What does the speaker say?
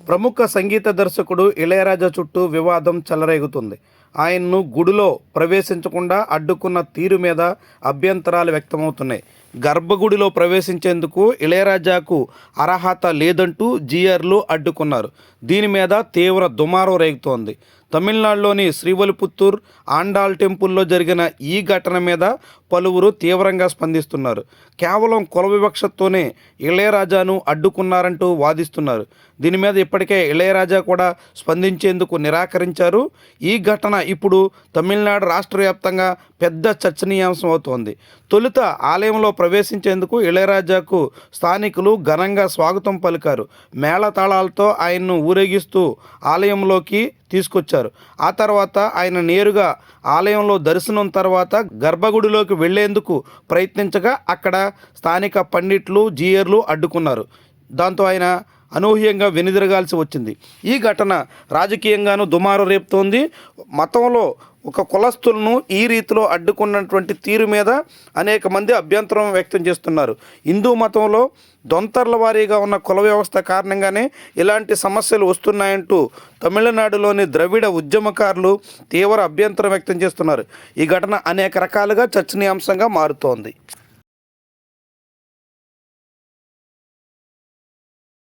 ప్రముఖ సంగీత దర్శకుడు ఇళయరాజా చుట్టూ వివాదం చెలరేగుతుంది. ఆయన్ను గుడిలో ప్రవేశించకుండా అడ్డుకున్న తీరు మీద అభ్యంతరాలు వ్యక్తమవుతున్నాయి. గర్భగుడిలో ప్రవేశించేందుకు ఇళయరాజాకు అర్హత లేదంటూ జీఆర్లు అడ్డుకున్నారు. దీని మీద తీవ్ర దుమారం రేగుతోంది. తమిళనాడులోని శ్రీవల్లిపుత్తూర్ ఆండాల్ టెంపుల్లో జరిగిన ఈ ఘటన మీద పలువురు తీవ్రంగా స్పందిస్తున్నారు. కేవలం కుల వివక్షతోనే ఇళయరాజాను అడ్డుకున్నారంటూ వాదిస్తున్నారు. దీని మీద ఇప్పటికే ఇళయరాజా కూడా స్పందించేందుకు నిరాకరించారు. ఈ ఘటన ఇప్పుడు తమిళనాడు రాష్ట్ర వ్యాప్తంగా పెద్ద చర్చనీయాంశం అవుతోంది. తొలుత ఆలయంలో ప్రవేశించేందుకు ఇళయరాజాకు స్థానికులు ఘనంగా స్వాగతం పలికారు. మేళతాళాలతో ఆయన్ను ఊరేగిస్తూ ఆలయంలోకి తీసుకొచ్చారు. ఆ తర్వాత ఆయన నేరుగా ఆలయంలో దర్శనం తర్వాత గర్భగుడిలోకి వెళ్లేందుకు ప్రయత్నించగా అక్కడ స్థానిక పండిట్లు జీయర్లు అడ్డుకున్నారు. దాంతో ఆయన అనూహ్యంగా వెనుదిరగాల్సి వచ్చింది. ఈ ఘటన రాజకీయంగానూ దుమారం రేపుతోంది. మతంలో ఒక కులస్తులను ఈ రీతిలో అడ్డుకున్నటువంటి తీరు మీద అనేక మంది అభ్యంతరం వ్యక్తం చేస్తున్నారు. హిందూ మతంలో దొంతర్ల వారీగా ఉన్న కుల వ్యవస్థ కారణంగానే ఇలాంటి సమస్యలు వస్తున్నాయంటూ తమిళనాడులోని ద్రవిడ ఉద్యమకారులు తీవ్ర అభ్యంతరం వ్యక్తం చేస్తున్నారు. ఈ ఘటన అనేక రకాలుగా చర్చనీయాంశంగా మారుతోంది.